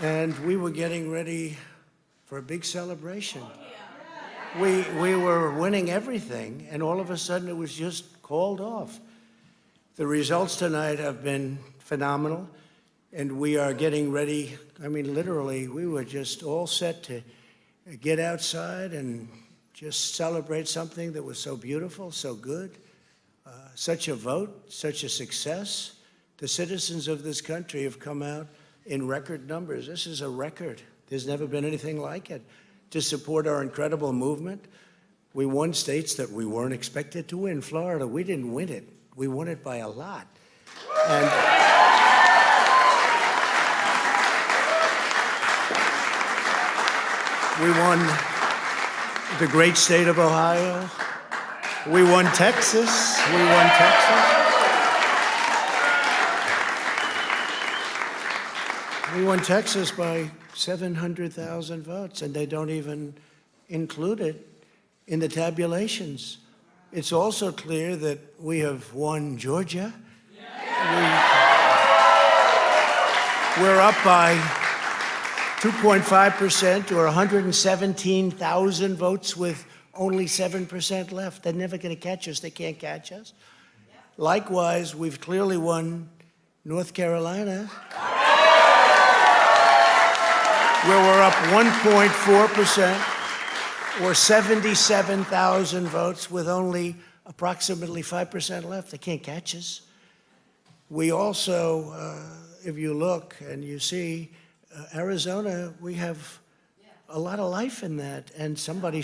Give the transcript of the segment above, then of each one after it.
and we were getting ready for a big celebration. We were winning everything, and all of a sudden it was just called off. The results tonight have been phenomenal, and we are getting ready. I mean, literally, we were just all set to get outside and just celebrate something that was so beautiful, so good, such a vote, such a success. The citizens of this country have come out in record numbers. This is a record. There's never been anything like it. To support our incredible movement, we won states that we weren't expected to win. Florida, we didn't win it. We won it by a lot. And we won the great state of Ohio. We won Texas. We won Texas. We won Texas by 700,000 votes, and they don't even include it in the tabulations. It's also clear that we have won Georgia. We're up by 2.5% or 117,000 votes with only 7% left. They're never going to catch us. They can't catch us. Likewise, we've clearly won North Carolina, where we're up 1.4% or 77,000 votes with only approximately 5% left. They can't catch us. We also, if you look and you see, Arizona, we have a lot of life in that. And somebody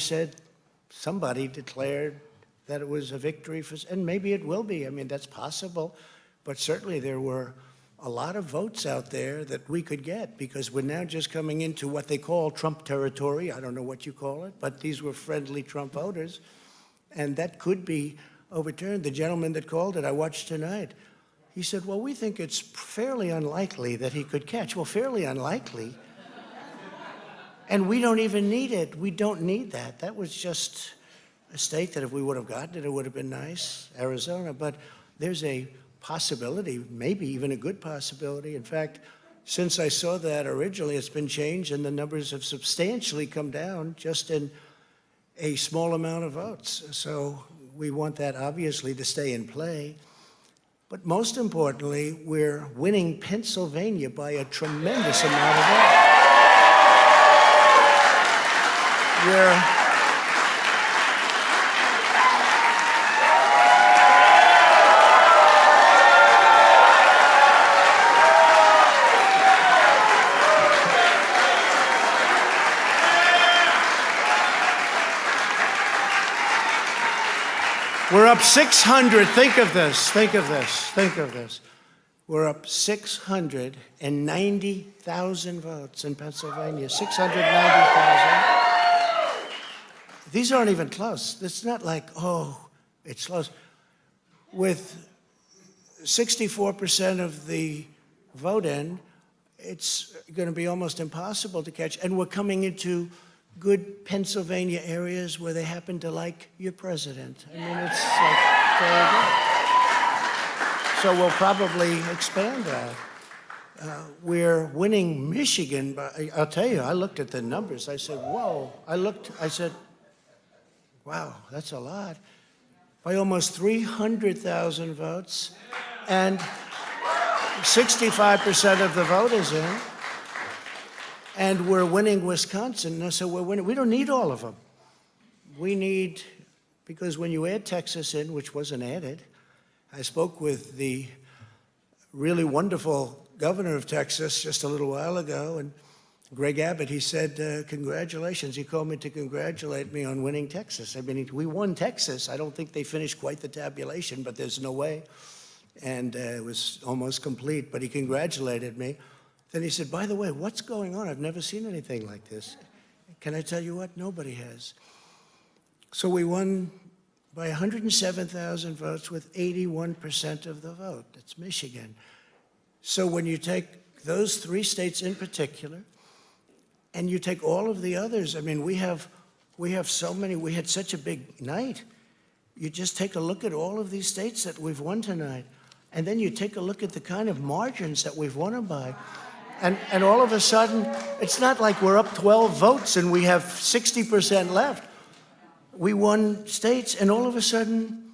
declared that it was a victory for, and maybe it will be. I mean, that's possible. But certainly there were a lot of votes out there that we could get, because we're now just coming into what they call Trump territory. I don't know what you call it, but these were friendly Trump voters, and that could be overturned. The gentleman that called it, I watched tonight, he said, well, we think it's fairly unlikely that he could catch. Well, fairly unlikely. And we don't even need it. We don't need that. That was just a state that if we would have gotten it, it would have been nice, Arizona. But there's a possibility, maybe even a good possibility. In fact, since I saw that originally, it's been changed, and the numbers have substantially come down just in a small amount of votes. So we want that, obviously, to stay in play. But most importantly, we're winning Pennsylvania by a tremendous amount of votes. We're up 600. Think of this. We're up 690,000 votes in Pennsylvania. 690,000. These aren't even close. It's not like, oh, it's close. With 64% of the vote in, it's going to be almost impossible to catch. And we're coming into good Pennsylvania areas where they happen to like your president. I mean, it's like very good. So we'll probably expand that. We're winning Michigan, but I'll tell you, I looked at the numbers. I said, whoa. I said, wow, that's a lot. By almost 300,000 votes, and 65% of the vote is in. And we're winning Wisconsin, so we're winning. We don't need all of them. We need, because when you add Texas in, which wasn't added, I spoke with the really wonderful governor of Texas just a little while ago, and Greg Abbott, he said, congratulations. He called me to congratulate me on winning Texas. I mean, we won Texas. I don't think they finished quite the tabulation, but there's no way. And it was almost complete, but he congratulated me. Then he said, by the way, what's going on? I've never seen anything like this. Can I tell you what? Nobody has. So we won by 107,000 votes with 81% of the vote. That's Michigan. So when you take those three states in particular, and you take all of the others, I mean, we have so many, we had such a big night. You just take a look at all of these states that we've won tonight, and then you take a look at the kind of margins that we've won them by. And all of a sudden, it's not like we're up 12 votes and we have 60% left. We won states, and all of a sudden,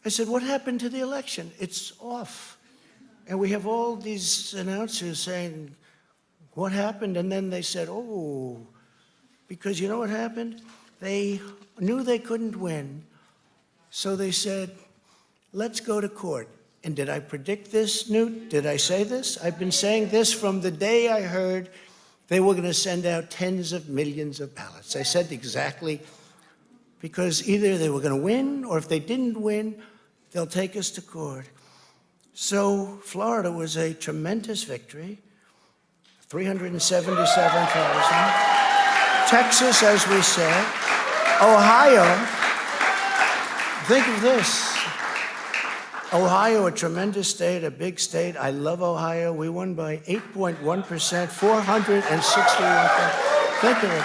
I said, what happened to the election? It's off. And we have all these announcers saying, what happened? And then they said, oh, because you know what happened? They knew they couldn't win, so they said, let's go to court. And did I predict this, Newt? Did I say this? I've been saying this from the day I heard they were going to send out tens of millions of ballots. I said exactly, because either they were going to win, or if they didn't win, they'll take us to court. So Florida was a tremendous victory, 377,000. Texas, as we said. Ohio, think of this. Ohio, a tremendous state, a big state. I love Ohio. We won by 8.1%, 461,000. Think of it.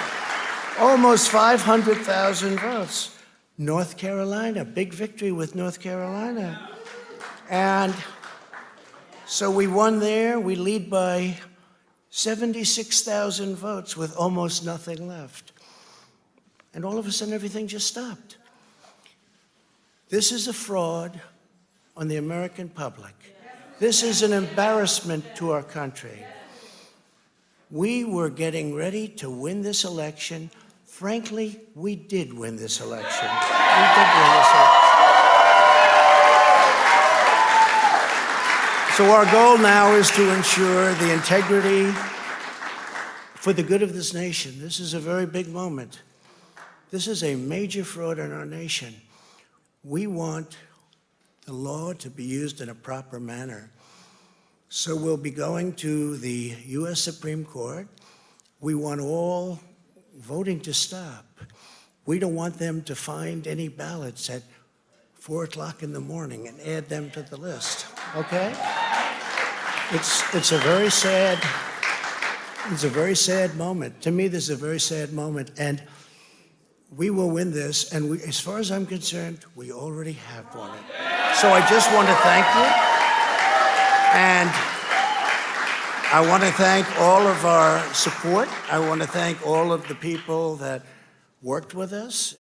Almost 500,000 votes. North Carolina, big victory with North Carolina. And so we won there. We lead by 76,000 votes with almost nothing left. And all of a sudden, everything just stopped. This is a fraud on the American public. This is an embarrassment to our country. We were getting ready to win this election. Frankly, we did win this election. We did win this election. So our goal now is to ensure the integrity for the good of this nation. This is a very big moment. This is a major fraud in our nation. We want the law to be used in a proper manner. So we'll be going to the U.S. Supreme Court. We want all voting to stop. We don't want them to find any ballots at 4 o'clock in the morning and add them to the list, okay? It's a very sad moment. To me, this is a very sad moment, and we will win this, and as far as I'm concerned, we already have won it. So I just want to thank you, and I want to thank all of our support. I want to thank all of the people that worked with us.